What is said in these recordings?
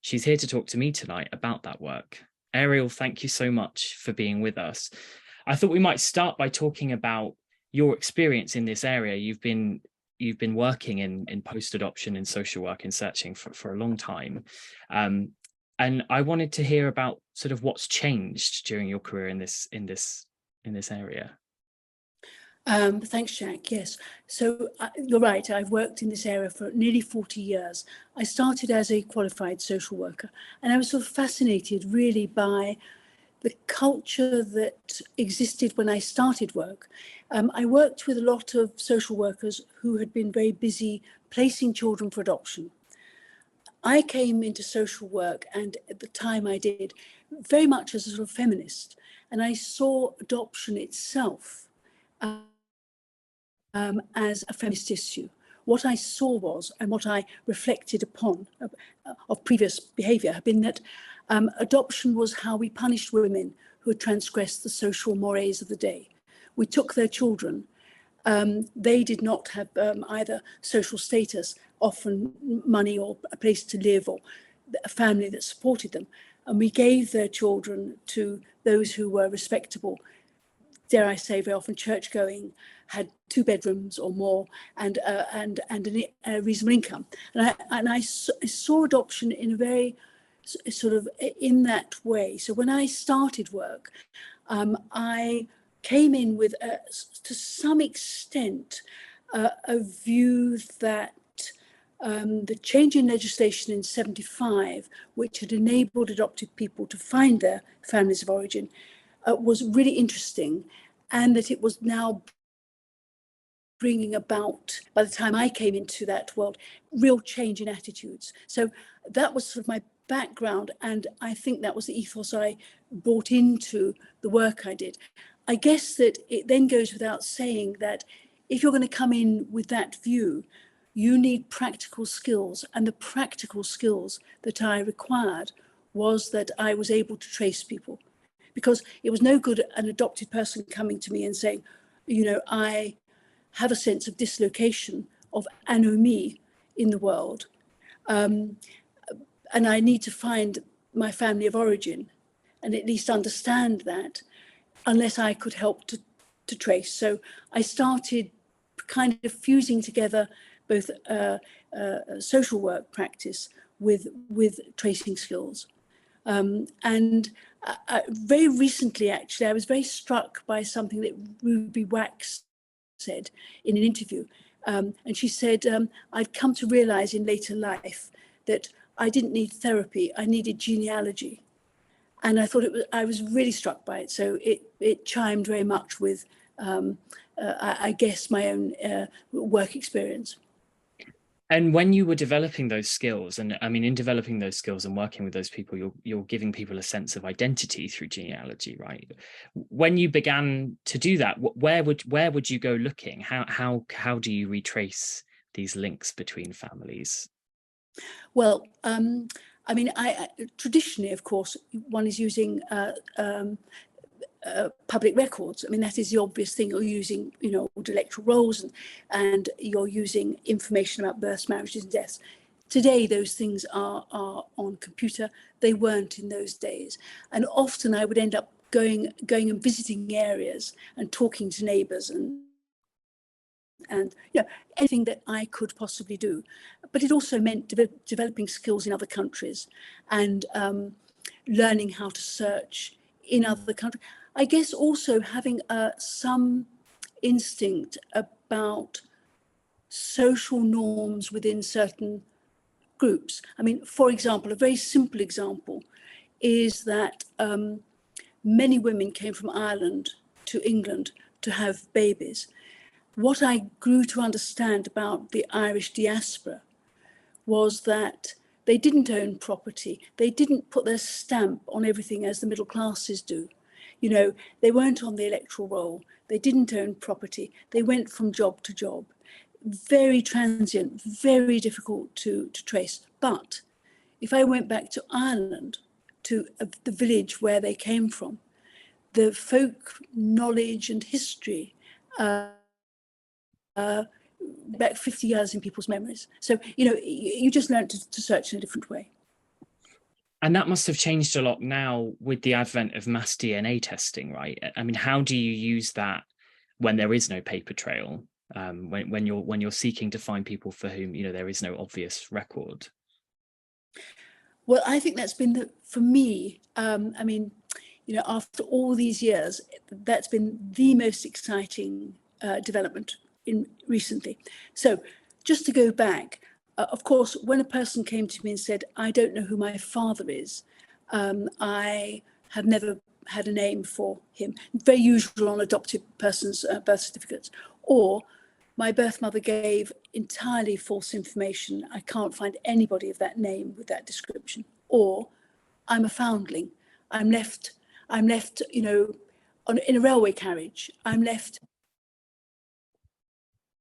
she's here to talk to me tonight about that work. Ariel, thank you so much for being with us. I thought we might start by talking about your experience in this area. You've been working in post-adoption and social work and searching for a long time. And I wanted to hear about sort of what's changed during your career in this area. Thanks, Jack. Yes. So you're right. I've worked in this area for nearly 40 years. I started as a qualified social worker, and I was sort of fascinated really by the culture that existed when I started work. I worked with a lot of social workers who had been very busy placing children for adoption. I came into social work, and at the time I did, very much as a sort of feminist, and I saw adoption itself as a feminist issue. What I saw was, and what I reflected upon of previous behaviour, had been that adoption was how we punished women who had transgressed the social mores of the day. We took their children. They did not have either social status, often money or a place to live, or a family that supported them. And we gave their children to those who were respectable, dare I say, very often church-going, had 2 bedrooms or more, and a reasonable income. And I saw adoption in a very sort of in that way. So when I started work, I came in with, to some extent, a view that the change in legislation in 75, which had enabled adopted people to find their families of origin, was really interesting, and that it was now bringing about, by the time I came into that world, real change in attitudes. So that was sort of my background, and I think that was the ethos I brought into the work I did. I guess that it then goes without saying that if you're going to come in with that view, you need practical skills, and the practical skills that I required was that I was able to trace people. Because it was no good an adopted person coming to me and saying, you know, I have a sense of dislocation, of anomie in the world, and I need to find my family of origin and at least understand that, unless I could help to trace. So I started kind of fusing together both social work practice with tracing skills. And very recently, actually, I was very struck by something that Ruby Wax said in an interview. And she said, I'd come to realize in later life that I didn't need therapy, I needed genealogy. And I thought I was really struck by it. So it chimed very much with, I guess, my own work experience. And when you were developing those skills, and I mean, in developing those skills and working with those people, you're giving people a sense of identity through genealogy, right? When you began to do that, where would you go looking? How do you retrace these links between families? Well, I mean, I traditionally, of course, one is using public records. I mean, that is the obvious thing. You're using, you know, electoral rolls, and you're using information about births, marriages, and deaths. Today, those things are on computer. They weren't in those days. And often I would end up going and visiting areas and talking to neighbours and you know, anything that I could possibly do. But it also meant developing skills in other countries and learning how to search in other countries. I guess also having some instinct about social norms within certain groups. I mean, for example, a very simple example is that many women came from Ireland to England to have babies. What I grew to understand about the Irish diaspora was that they didn't own property. They didn't put their stamp on everything as the middle classes do. You know, they weren't on the electoral roll. They didn't own property. They went from job to job. Very transient, very difficult to trace. But if I went back to Ireland, to the village where they came from, the folk knowledge and history back 50 years in people's memories. So, you know, you just learned to search in a different way. And that must have changed a lot now with the advent of mass DNA testing, right? I mean, how do you use that when there is no paper trail, when you're seeking to find people for whom, you know, there is no obvious record? Well, I think that's been for me, I mean, you know, after all these years, that's been the most exciting development in recently. So just to go back, of course, when a person came to me and said, I don't know who my father is, I have never had a name for him, very usual on adopted persons' birth certificates, or my birth mother gave entirely false information. I can't find anybody of that name with that description. Or I'm a foundling. I'm left, you know, in a railway carriage. I'm left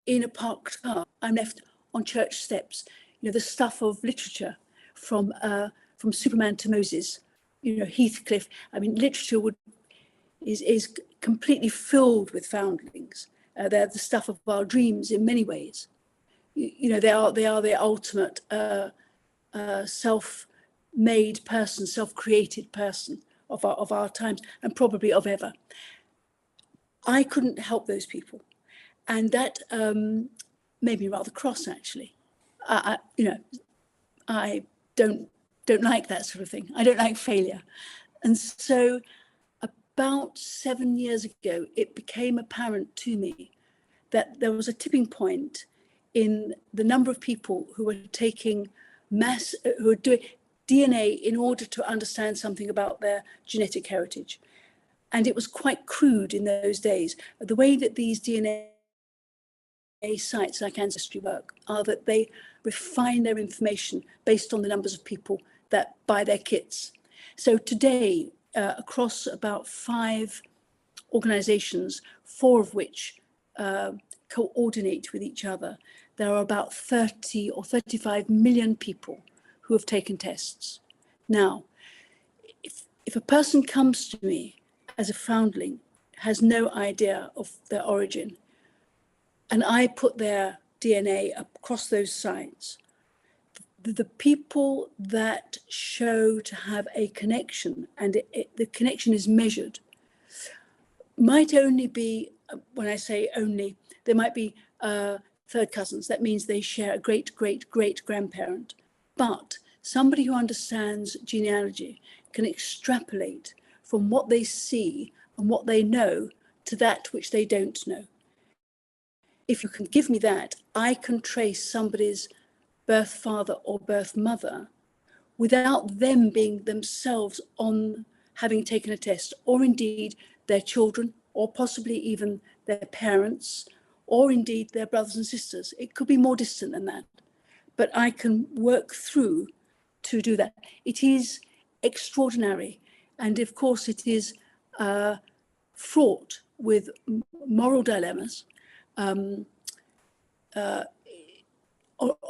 in a parked car. I'm left on church steps. You know, the stuff of literature from Superman to Moses, you know, Heathcliff. I mean, literature is completely filled with foundlings. They're the stuff of our dreams in many ways. You know, they are the ultimate self-made person, self-created person of our times, and probably of ever. I couldn't help those people, and that made me rather cross, actually. You know, I don't like that sort of thing. I don't like failure, and so about 7 years ago, it became apparent to me that there was a tipping point in the number of people who were taking who were doing DNA in order to understand something about their genetic heritage. And it was quite crude in those days. The way that these DNA sites like Ancestry work are that they refine their information based on the numbers of people that buy their kits. So today, across about 5 organizations, 4 of which coordinate with each other, there are about 30 or 35 million people who have taken tests. Now, if a person comes to me as a foundling, has no idea of their origin, and I put their DNA across those sites, the people that show to have a connection, and the connection is measured, might only be, when I say only, there might be third cousins. That means they share a great-great-great-grandparent. But somebody who understands genealogy can extrapolate from what they see and what they know to that which they don't know. If you can give me that, I can trace somebody's birth father or birth mother without them being themselves on having taken a test, or indeed their children, or possibly even their parents, or indeed their brothers and sisters. It could be more distant than that, but I can work through to do that. It is extraordinary, and of course it is fraught with moral dilemmas on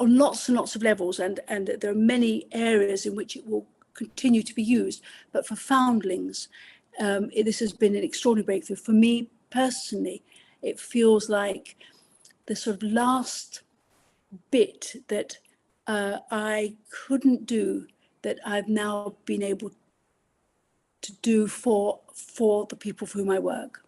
lots and lots of levels, and there are many areas in which it will continue to be used. But for foundlings, this has been an extraordinary breakthrough. For me personally, it feels like the sort of last bit that I couldn't do, that I've now been able to do for the people for whom I work.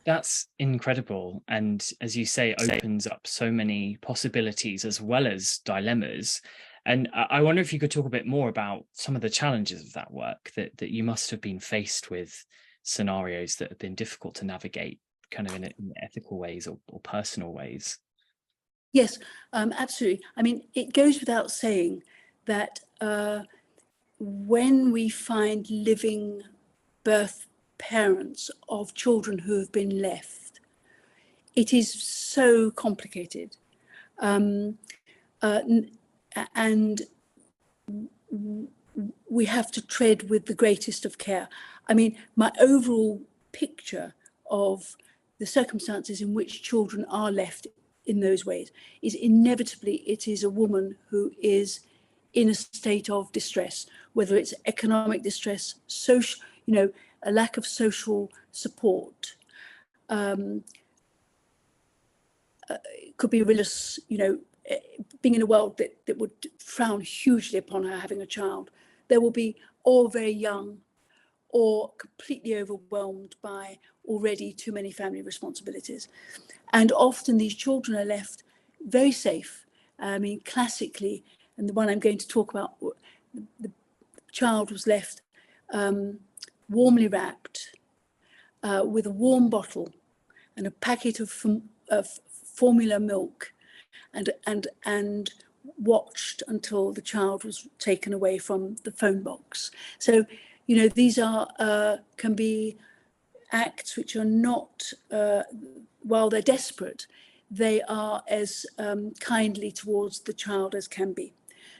That's incredible. And as you say, it opens up so many possibilities as well as dilemmas. And I wonder if you could talk a bit more about some of the challenges of that work, that you must have been faced with scenarios that have been difficult to navigate, kind of in ethical ways or personal ways. Yes, absolutely. I mean, it goes without saying that when we find living birth parents of children who have been left, it is so complicated. And we have to tread with the greatest of care. I mean, my overall picture of the circumstances in which children are left in those ways is inevitably it is a woman who is in a state of distress, whether it's economic distress, social, you know, a lack of social support. It could be religious, you know, being in a world that would frown hugely upon her having a child. there will be all very young or completely overwhelmed by already too many family responsibilities. And often these children are left very safe. I mean, classically, and the one I'm going to talk about, the child was left warmly wrapped with a warm bottle and a packet of formula milk, and watched until the child was taken away from the phone box. So, you know, these are can be acts which are not, while they're desperate, they are as kindly towards the child as can be.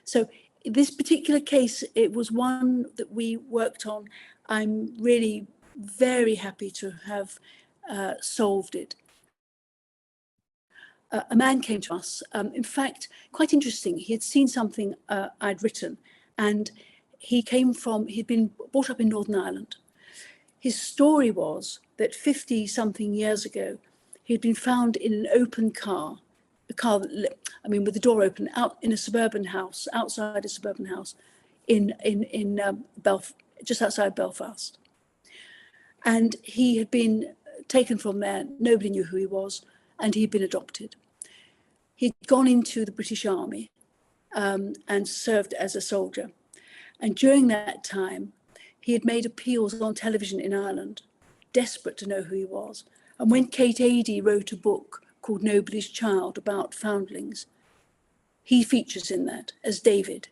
So this particular case, it was one that we worked on. I'm really very happy to have solved it. A man came to us, in fact, quite interesting. He had seen something I'd written, and he'd been brought up in Northern Ireland. His story was that 50 something years ago, he'd been found in an open car, with the door open, out in a suburban house, outside a suburban house in just outside Belfast. And he had been taken from there. Nobody knew who he was, and he'd been adopted. He'd gone into the British Army and served as a soldier. And during that time, he had made appeals on television in Ireland, desperate to know who he was. And when Kate Adie wrote a book called Nobody's Child about foundlings, he features in that as David.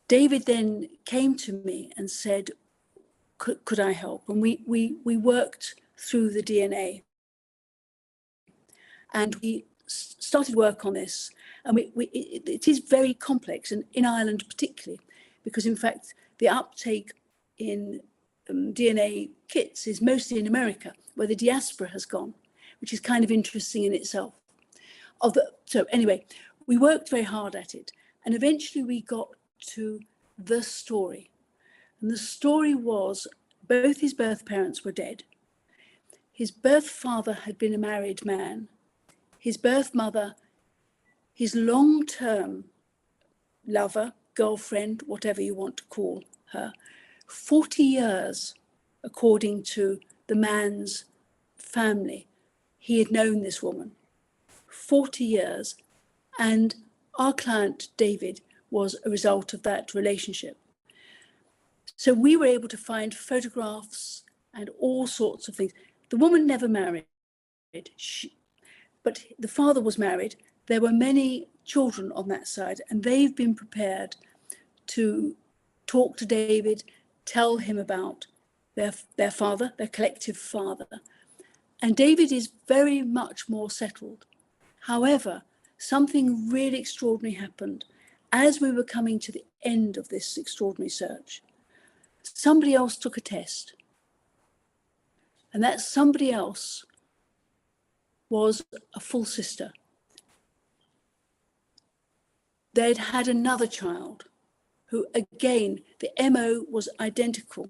David then came to me and said, could I help? And we worked through the DNA. And we started work on this. And it is very complex, and in Ireland particularly, because in fact, the uptake in DNA kits is mostly in America, where the diaspora has gone, which is kind of interesting in itself. So anyway, we worked very hard at it, and eventually we got to the story. And the story was both his birth parents were dead. His birth father had been a married man. His birth mother, his long-term lover, girlfriend, whatever you want to call her, 40 years, according to the man's family, he had known this woman. 40 years. And our client, David, was a result of that relationship. So we were able to find photographs and all sorts of things. The woman never married, but the father was married. There were many children on that side, and they've been prepared to talk to David, tell him about their father, their collective father. And David is very much more settled. However, something really extraordinary happened as we were coming to the end of this extraordinary search. Somebody else took a test. And that somebody else was a full sister. They'd had another child who, again, the MO was identical,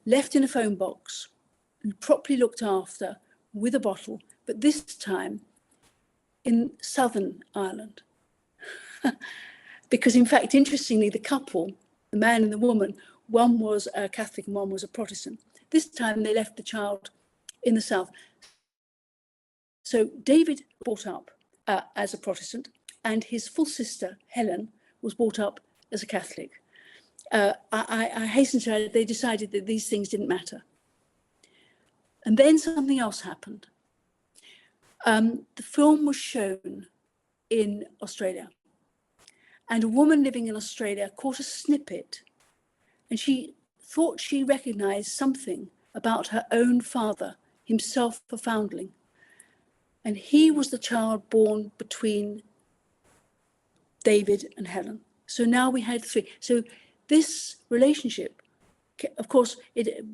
left in a phone box, properly looked after with a bottle, but this time in Southern Ireland. Because in fact, interestingly, the couple, the man and the woman, one was a Catholic and one was a Protestant. This time they left the child in the south. So David brought up as a Protestant, and his full sister, Helen, was brought up as a Catholic. I hasten to add, they decided that these things didn't matter. And then something else happened. The film was shown in Australia, and a woman living in Australia caught a snippet, and she thought she recognized something about her own father, himself a foundling. And he was the child born between David and Helen. So now we had three. So this relationship, of course, a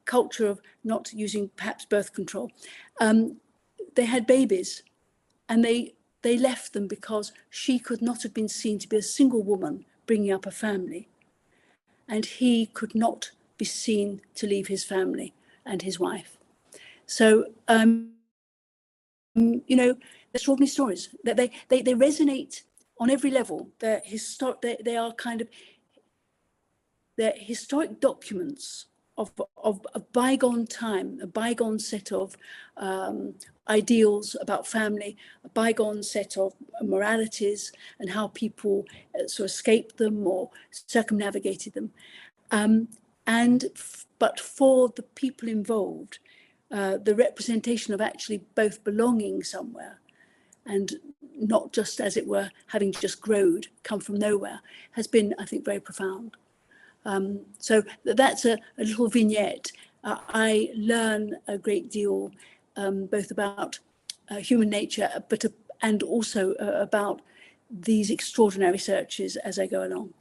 culture of not using perhaps birth control, they had babies, and they left them because she could not have been seen to be a single woman bringing up a family. And he could not be seen to leave his family and his wife. So, you know, extraordinary stories that they resonate on every level. They are kind of they're historic documents of a bygone time, a bygone set of ideals about family, a bygone set of moralities, and how people sort of escaped them or circumnavigated them. But for the people involved, the representation of actually both belonging somewhere and not just, as it were, having just come from nowhere, has been, I think, very profound. So that's a little vignette. I learn a great deal, both about human nature, and also about these extraordinary searches as I go along.